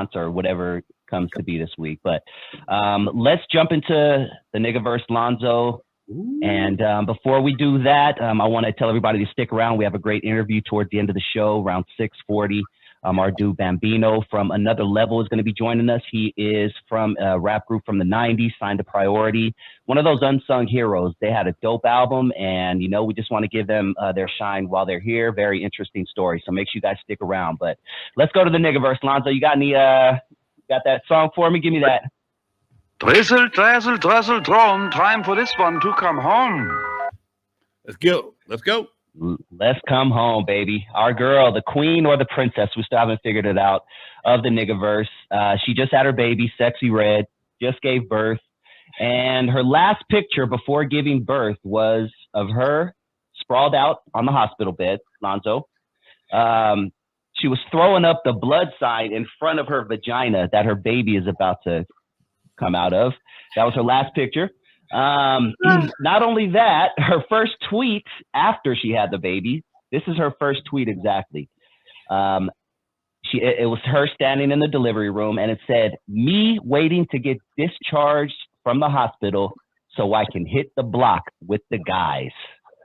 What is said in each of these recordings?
Renaissance or whatever comes to be this week. But let's jump into the Niggaverse, Lonzo. Ooh. And before we do that, I want to tell everybody to stick around. We have a great interview towards the end of the show, around 6:40. Our dude Bambino from Another Level is going to be joining us. He is from a rap group from the 90s, Signed to Priority. One of those unsung heroes. They had a dope album, and, you know, we just want to give them their shine while they're here. Very interesting story. So make sure you guys stick around. But let's go to the Niggaverse. Lonzo, you got any, got that song for me? Give me that. Drizzle, drizzle, drizzle, drone. Time for this one to come home. Let's go. Let's go. Let's come home, baby. Our girl, the queen or the princess, we still haven't figured it out, of the Niggaverse. She just had her baby, Sexyy Red, just gave birth. And her last picture before giving birth was of her sprawled out on the hospital bed, Lonzo. She was throwing up the blood sign in front of her vagina that her baby is about to come out of. That was her last picture. Not only that, her first tweet after she had the baby, this is her first tweet exactly. It was her standing in the delivery room, and it said, "Me waiting to get discharged from the hospital so I can hit the block with the guys."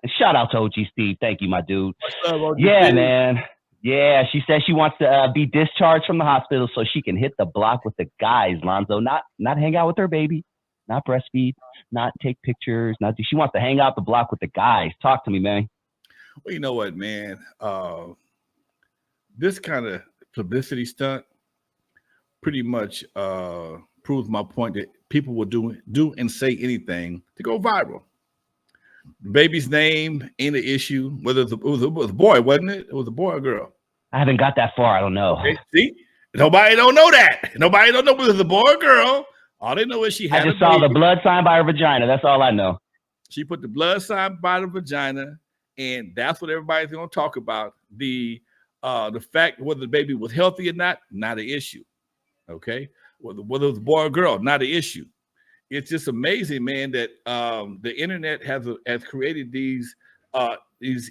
And shout out to OG Steve. Thank you, my dude. Yeah, man. Yeah, she says she wants to be discharged from the hospital so she can hit the block with the guys, Lonzo. Not hang out with her baby, not breastfeed, not take pictures, she wants to hang out the block with the guys. Talk to me, man. Well, you know what, man? This kind of publicity stunt pretty much proves my point that people will do and say anything to go viral. The baby's name ain't an issue, whether it was a boy, wasn't it? It was a boy or girl. I haven't got that far. I don't know. Okay, see? Nobody don't know that. Nobody don't know whether it's a boy or girl. All they know is she had I just saw the blood sign by her vagina. That's all I know. She put the blood sign by the vagina, and that's what everybody's going to talk about. The fact whether the baby was healthy or not an issue. Okay? Whether it was a boy or girl, not an issue. It's just amazing, man, that the internet has created these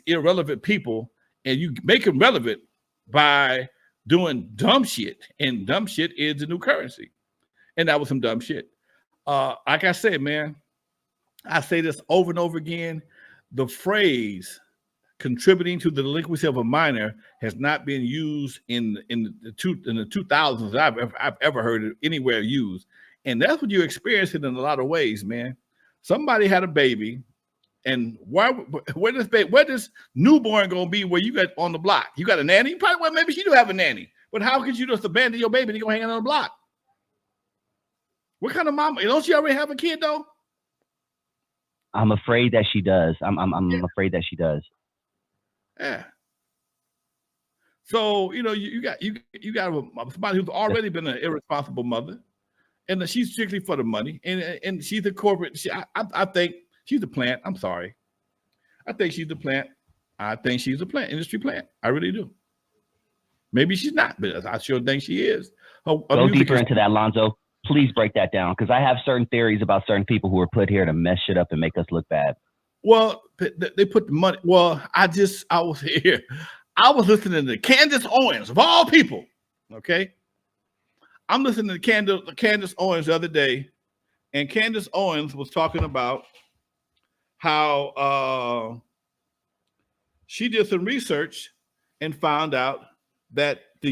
irrelevant people, and you make them relevant by doing dumb shit, and dumb shit is the new currency. And that was some dumb shit. Like I said, man, I say this over and over again. The phrase contributing to the delinquency of a minor has not been used in the 2000s that I've ever heard it anywhere used. And that's what you experience it in a lot of ways, man. Somebody had a baby, and where this newborn gonna be where you got on the block? You got a nanny? Probably, well, maybe she do have a nanny, but how could you just abandon your baby and go hang out on the block? What kind of mama? Don't she already have a kid though? I'm afraid that she does. I'm afraid that she does. Yeah. So you got somebody who's already been an irresponsible mother, and she's strictly for the money, and she's a corporate. I think she's a plant. I'm sorry. I think she's a plant. I think she's a plant, industry plant. I really do. Maybe she's not, but I sure think she is. Go deeper into that, Lonzo. Please break that down, because I have certain theories about certain people who were put here to mess shit up and make us look bad. Well, they put the money. Well, I was here. I was listening to Candace Owens, of all people. Okay. I'm listening to Candace Owens the other day, and Candace Owens was talking about how she did some research and found out that the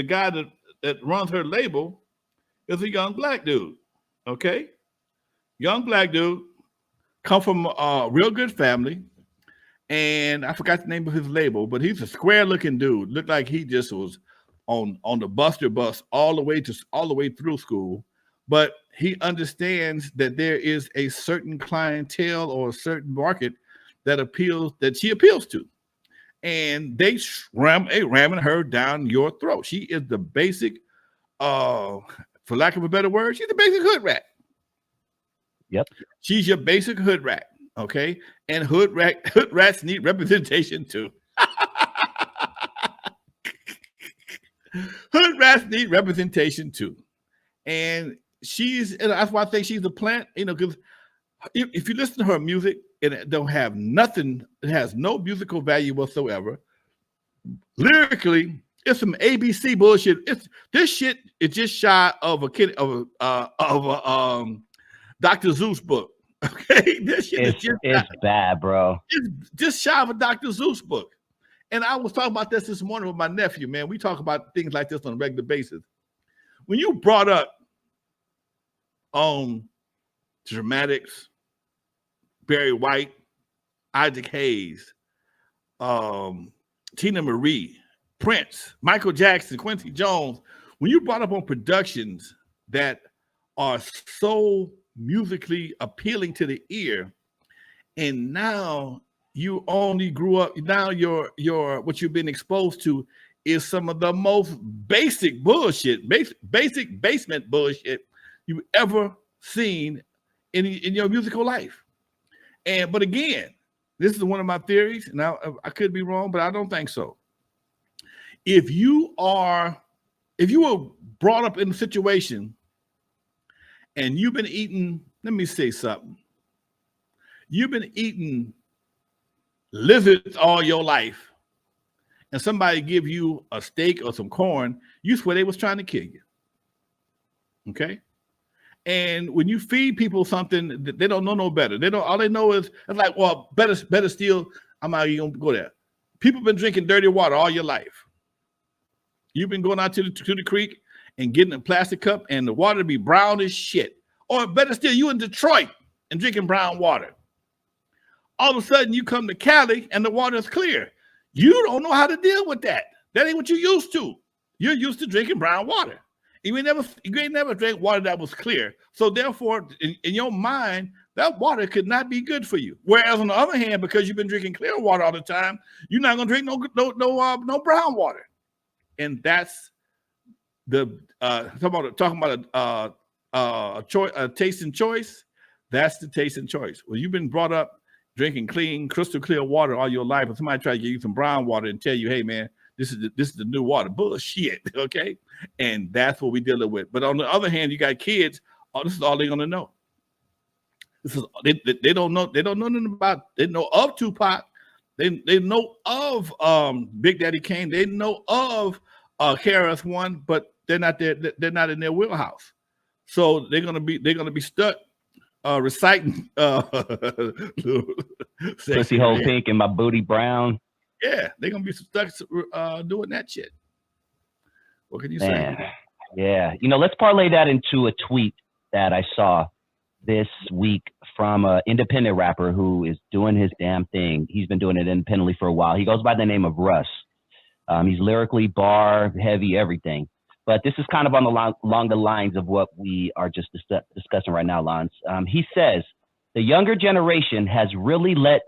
guy that runs her label is a young black dude. Okay. Young black dude, come from a real good family. And I forgot the name of his label, but he's a square looking dude. Looked like he just was on the Buster bus all the way through school. But he understands that there is a certain clientele or a certain market that she appeals to. And they ramming her down your throat. She is the basic, for lack of a better word, she's the basic hood rat. Yep. She's your basic hood rat. Okay. And hood rats need representation too. Hood rats need representation too. And that's why I think she's a plant, because if you listen to her music, it don't have nothing, it has no musical value whatsoever. Lyrically, It's some ABC bullshit. This shit is just shy of a kid of a Dr. Zeus book. Okay, this shit is it's bad, bro. It's just shy of a Dr. Zeus book. And I was talking about this morning with my nephew, man. We talk about things like this on a regular basis. When you brought up Dramatics, Barry White, Isaac Hayes, Tina Marie, Prince, Michael Jackson, Quincy Jones, when you brought up on productions that are so musically appealing to the ear, and now you only grew up, now your what you've been exposed to is some of the most basic bullshit, basic basement bullshit you've ever seen in your musical life. But again, this is one of my theories, and I could be wrong, but I don't think so. If you were brought up in a situation and you've been eating, let me say something. You've been eating lizards all your life, and somebody give you a steak or some corn, you swear they was trying to kill you. Okay? And when you feed people something, they don't know no better. All they know is, it's like, well, better still, I'm not even gonna go there. People been drinking dirty water all your life. You've been going out to the creek and getting a plastic cup, and the water be brown as shit. Or better still, you in Detroit and drinking brown water. All of a sudden, you come to Cali and the water is clear. You don't know how to deal with that. That ain't what you're used to. You're used to drinking brown water. You ain't never drank water that was clear. So therefore, in your mind, that water could not be good for you. Whereas on the other hand, because you've been drinking clear water all the time, you're not gonna drink no brown water. And that's the talking about a taste and choice. That's the taste and choice. Well, you've been brought up drinking clean, crystal clear water all your life, and somebody try to give you some brown water and tell you, hey man, this is the new water. Bullshit. Okay. And that's what we're dealing with. But on the other hand, you got kids, this is all they're gonna know. This is they don't know nothing about, they know of Tupac, they know of Big Daddy Kane, they know of KRS-One, but they're not there, they're not in their wheelhouse. So they're gonna be stuck reciting Pussy hole pink and my booty brown. Yeah, they're gonna be stuck doing that shit. What can you say? Yeah, let's parlay that into a tweet that I saw this week from an independent rapper who is doing his damn thing. He's been doing it independently for a while. He goes by the name of Russ. He's lyrically bar heavy, everything. But this is kind of along the lines of what we are just discussing right now, Lance. He says, the younger generation has really let